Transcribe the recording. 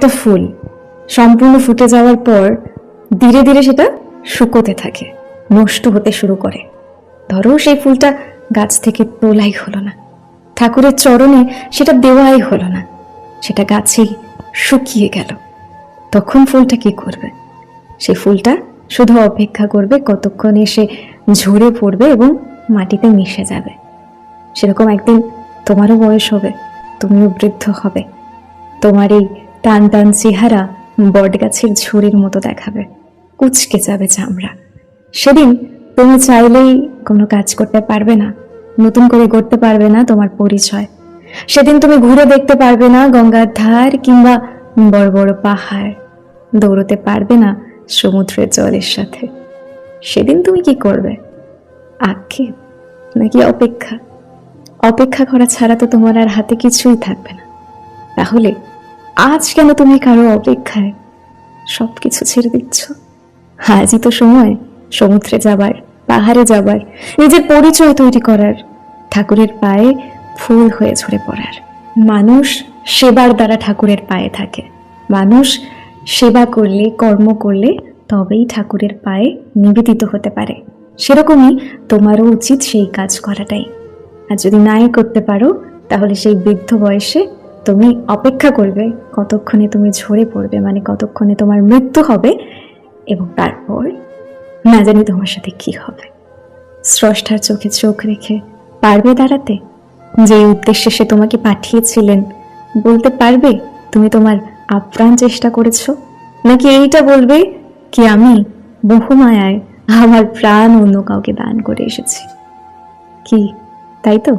একটা ফুল সম্পূর্ণ ফুটে যাওয়ার পর ধীরে ধীরে সেটা শুকোতে থাকে, নষ্ট হতে শুরু করে। ধরো সেই ফুলটা গাছ থেকে তোলাই হলো না, ঠাকুরের চরণে সেটা দেওয়াই হলো না, সেটা গাছেই শুকিয়ে গেল। তখন ফুলটা কি করবে? সেই ফুলটা শুধু অপেক্ষা করবে কতক্ষণ এসে ঝরে পড়বে এবং মাটিতে মিশে যাবে। সেরকম একদিন তোমারও বয়স হবে, তুমিও বৃদ্ধ হবে, তোমার এই টান টান চেহারা বট গাছের ঝুড়ির মতো দেখাবে, কুচকে যাবে চামড়া। সেদিন তুমি চাইলেই কোনো কাজ করতে পারবে না, নতুন করে গড়তে পারবে না তোমার পরিচয়। সেদিন তুমি ঘুরে দেখতে পারবে না গঙ্গার ধার কিংবা বড় বড় পাহাড়, দৌড়তে পারবে না সমুদ্রের জলের সাথে। সেদিন তুমি কি করবে? আক্ষেপ নাকি অপেক্ষা? অপেক্ষা করা ছাড়া তো তোমার আর হাতে কিছুই থাকবে না। তাহলে আজ কেন তুমি কারো অপেক্ষায় সবকিছু ছেড়ে দিচ্ছ? আজই তো সময় সমুদ্রে যাবার, পাহাড়ে যাবার, নিজের পরিচয় তৈরি করার, ঠাকুরের পায়ে ফুল হয়ে ঝরে পড়ার। মানুষ সেবার দ্বারা ঠাকুরের পায়ে থাকে। মানুষ সেবা করলে, কর্ম করলে তবেই ঠাকুরের পায়ে নিবেদিত হতে পারে। সেরকমই তোমারও উচিত সেই কাজ করাটাই। আর যদি নাই করতে পারো, তাহলে সেই বৃদ্ধ বয়সে তুমি অপেক্ষা করবে কতক্ষণে তুমি ঝরে পড়বে, মানে কতক্ষণে তোমার মৃত্যু হবে, এবং তারপর না জানি তোমার সাথে কি হবে। স্রষ্টার চোখে চোখ রেখে পারবে দাঁড়াতে? যে উদ্দেশ্যে সে তোমাকে পাঠিয়েছিলেন বলতে পারবে তুমি তোমার আপ্রাণ চেষ্টা করেছো? নাকি এইটা বলবে কি আমি বহুমায়ায় আমার প্রাণ অন্য কাউকে দান করে এসেছি? কি তাই তো?